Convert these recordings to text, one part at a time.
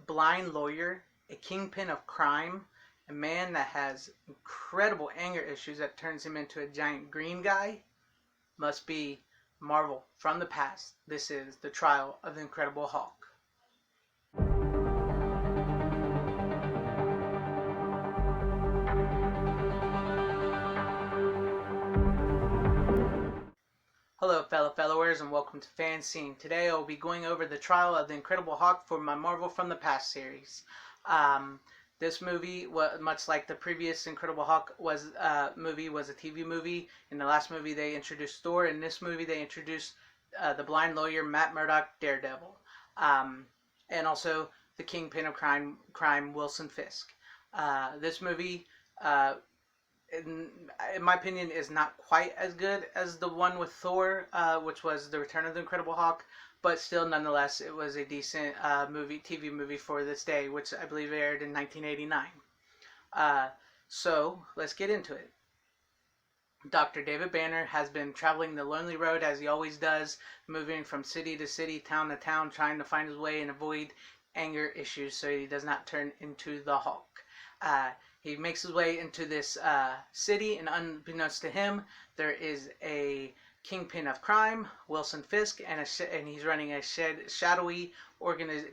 blind lawyer, a kingpin of crime, a man that has incredible anger issues that turns him into a giant green guy, must be Marvel from the past. This is the trial of the Incredible Hulk. Hello fellow fellowers and welcome to FanZcene. Today I will be going over the trial of the Incredible Hulk for my Marvel from the Past series. This movie, much like the previous Incredible Hulk was a TV movie. In the last movie they introduced Thor. In this movie they introduced the blind lawyer Matt Murdock, Daredevil, and also the kingpin of crime Wilson Fisk. This movie, in my opinion, is not quite as good as the one with Thor, which was The Return of the Incredible Hulk, but still, nonetheless, it was a decent TV movie for this day, which I believe aired in 1989. So, let's get into it. Dr. David Banner has been traveling the lonely road as he always does, moving from city to city, town to town, trying to find his way and avoid anger issues so he does not turn into the Hulk. He makes his way into this city, and unbeknownst to him, there is a kingpin of crime, Wilson Fisk, and he's running a shadowy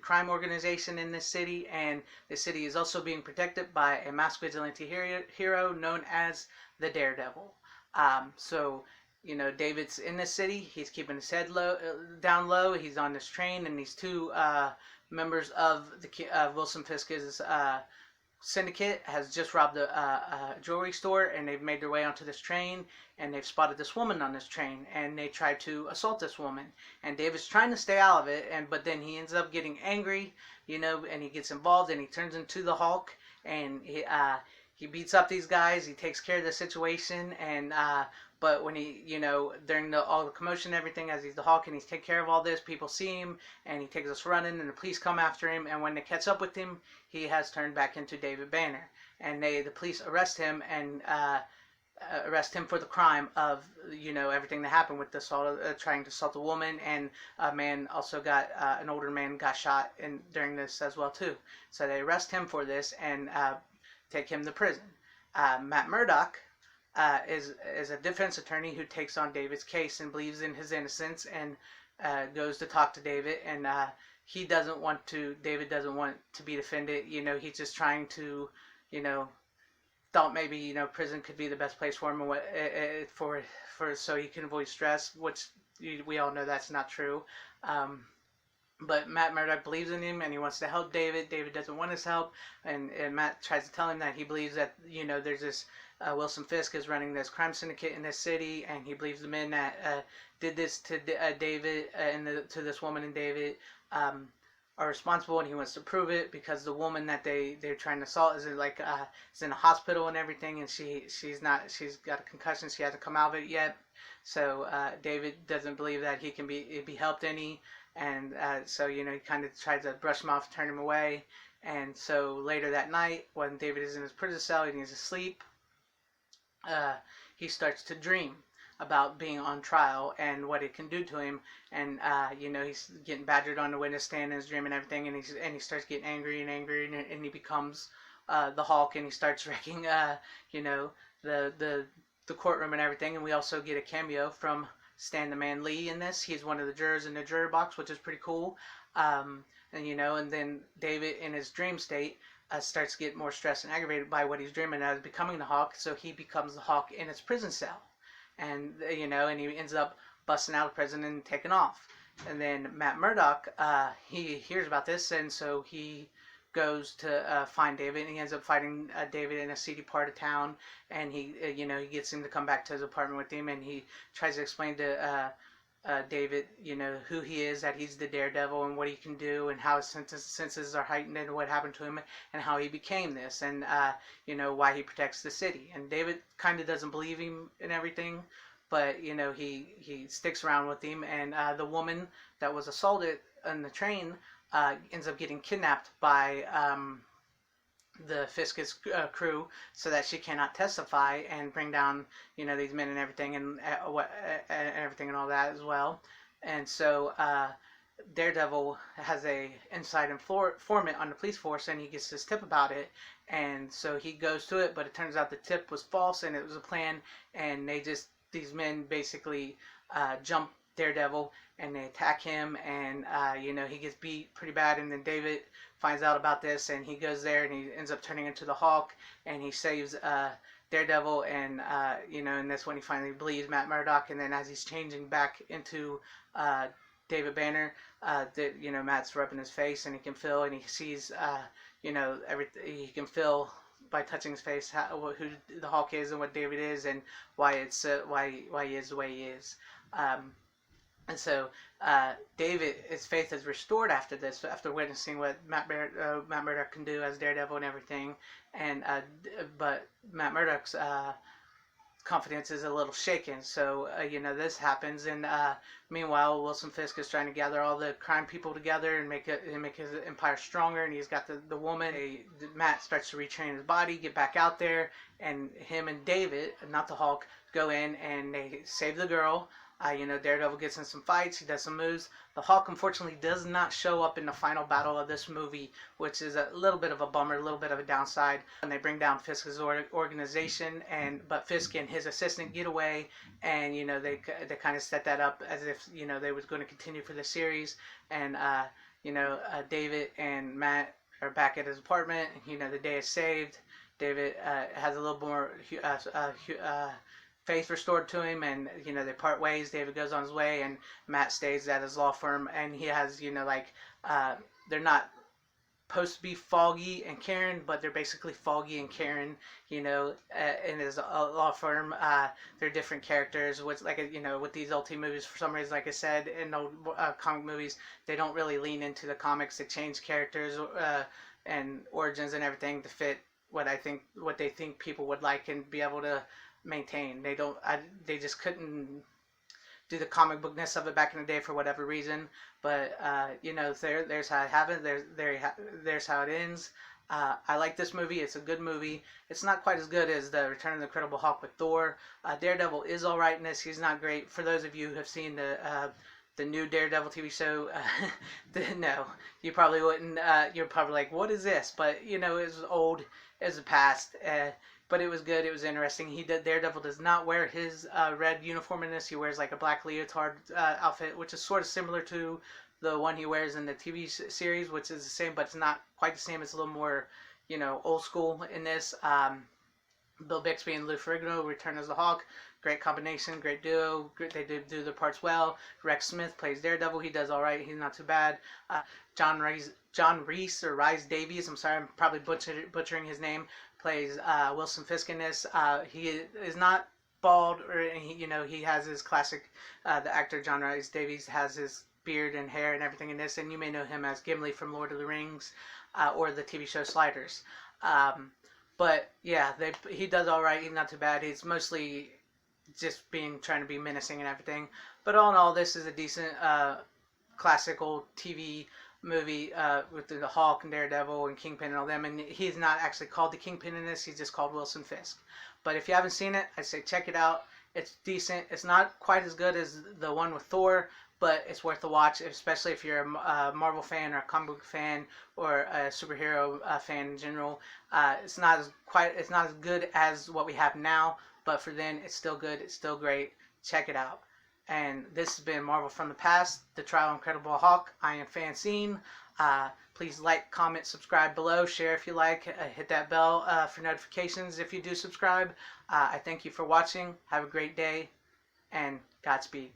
crime organization in this city, and the city is also being protected by a masked vigilante hero known as the Daredevil. So, you know, David's in this city, he's keeping his head down low, he's on this train, and these two members of Wilson Fisk's syndicate has just robbed a jewelry store, and they've made their way onto this train, and they've spotted this woman on this train, and they try to assault this woman, and David's trying to stay out of it, but then he ends up getting angry, you know, and he gets involved, and he turns into the Hulk, and he beats up these guys, he takes care of the situation, and but when he, you know, during all the commotion and everything, as he's the Hulk and he's taking care of all this, people see him, and he takes us running, and the police come after him, and when they catch up with him, he has turned back into David Banner, and the police arrest him, and arrest him for the crime of, you know, everything that happened with the assault, trying to assault a woman, and a man also got, an older man got shot during this as well too. So they arrest him for this and take him to prison. Matt Murdock is a defense attorney who takes on David's case and believes in his innocence, and goes to talk to David, and David doesn't want to be defended. You know, he's just trying to, you know, thought maybe, you know, prison could be the best place for him, and for so he can avoid stress, which we all know that's not true. But Matt Murdock believes in him, and he wants to help David. David doesn't want his help, and Matt tries to tell him that he believes that, you know, there's this Wilson Fisk is running this crime syndicate in this city, and he believes the men that did this to David and to this woman and David are responsible, and he wants to prove it because the woman that they're trying to assault is in a hospital and everything, and she's got a concussion, she hasn't come out of it yet. So David doesn't believe that he can be helped any. And so, you know, he kind of tries to brush him off, turn him away. And so later that night, when David is in his prison cell and he's asleep, he starts to dream about being on trial and what it can do to him. And, you know, he's getting badgered on the witness stand in his dream and everything. And he starts getting angry, and he becomes the Hulk, and he starts wrecking, you know, the courtroom and everything. And we also get a cameo from Stan the Man Lee in this. He's one of the jurors in the juror box, which is pretty cool. And you know, and then David in his dream state starts to get more stressed and aggravated by what he's dreaming as becoming the Hulk, so he becomes the Hulk in his prison cell. And you know, and he ends up busting out of prison and taking off. And then Matt Murdock, he hears about this, and so he goes to find David, and he ends up fighting David in a seedy part of town, and he, you know, he gets him to come back to his apartment with him, and he tries to explain to David, you know, who he is, that he's the Daredevil, and what he can do, and how his senses are heightened, and what happened to him, and how he became this, and you know, why he protects the city. And David kind of doesn't believe him in everything, but you know, he sticks around with him, and the woman that was assaulted on the train ends up getting kidnapped by the Fisk's crew, so that she cannot testify and bring down, you know, these men and everything, and everything and all that as well. And so Daredevil has a inside informant on the police force, and he gets this tip about it, and so he goes to it, but it turns out the tip was false, and it was a plan, and these men basically jump Daredevil, and they attack him, and he gets beat pretty bad, and then David finds out about this, and he goes there, and he ends up turning into the Hulk, and he saves Daredevil, and and that's when he finally believes Matt Murdock, and then as he's changing back into David Banner, that Matt's rubbing his face, and he can feel, and he sees everything. He can feel by touching his face who the Hulk is and what David is, and why why he is the way he is. And so David, his faith is restored after this, after witnessing what Matt Murdock can do as Daredevil and everything. And but Matt Murdock's confidence is a little shaken. So this happens, and meanwhile Wilson Fisk is trying to gather all the crime people together and make his empire stronger. And he's got the woman. Matt starts to retrain his body, get back out there, and him and David, not the Hulk, go in and they save the girl. Daredevil gets in some fights, he does some moves. The Hulk, unfortunately, does not show up in the final battle of this movie, which is a little bit of a bummer, a little bit of a downside. And they bring down Fisk's organization, but Fisk and his assistant get away, and they kind of set that up as if they was going to continue for the series. And David and Matt are back at his apartment. The day is saved. David has a little more faith restored to him, and they part ways. David goes on his way, and Matt stays at his law firm, and he has they're not supposed to be Foggy and Karen, but they're basically Foggy and Karen, in his law firm. They're different characters. With with these old team movies, for some reason, like I said, in old comic movies, they don't really lean into the comics. They change characters and origins and everything to fit what they think people would like and be able to maintain. They just couldn't do the comic bookness of it back in the day for whatever reason. But there's how it happens. There's how it ends. I like this movie. It's a good movie. It's not quite as good as the Return of the Incredible Hulk with Thor. Daredevil is all right in this. He's not great. For those of you who have seen the new Daredevil TV show, no, you probably wouldn't. You're probably like, what is this? But it was old. It was the past. But it was good. It was interesting. Daredevil does not wear his red uniform in this. He wears like a black leotard outfit, which is sort of similar to the one he wears in the TV series, which is the same, but it's not quite the same. It's a little more, old school in this. Bill Bixby and Lou Ferrigno return as the Hulk. Great combination, great duo. They do their parts well. Rex Smith plays Daredevil. He does all right. He's not too bad. John Reese or Rhys Davies. I'm sorry, I'm probably butchering his name. Plays Wilson Fisk in this. He is not bald, or he has his classic. The actor John Rhys Davies has his beard and hair and everything in this, and you may know him as Gimli from Lord of the Rings, or the TV show Sliders. But yeah, he does all right. He's not too bad. He's mostly just trying to be menacing and everything. But all in all, this is a decent classical TV movie with the Hulk and Daredevil and Kingpin and all them. And he's not actually called the Kingpin in this. He's just called Wilson Fisk. But if you haven't seen it, I say check it out. It's decent. It's not quite as good as the one with Thor, but it's worth a watch, especially if you're a Marvel fan or a comic book fan or a superhero fan in general. It's not as good as what we have now, but for then, it's still good. It's still great. Check it out. And this has been Marvel from the Past, The Trial of Incredible Hulk. I am FanZcene. Please like, comment, subscribe below, share if you like, hit that bell for notifications if you do subscribe. I thank you for watching. Have a great day, and Godspeed.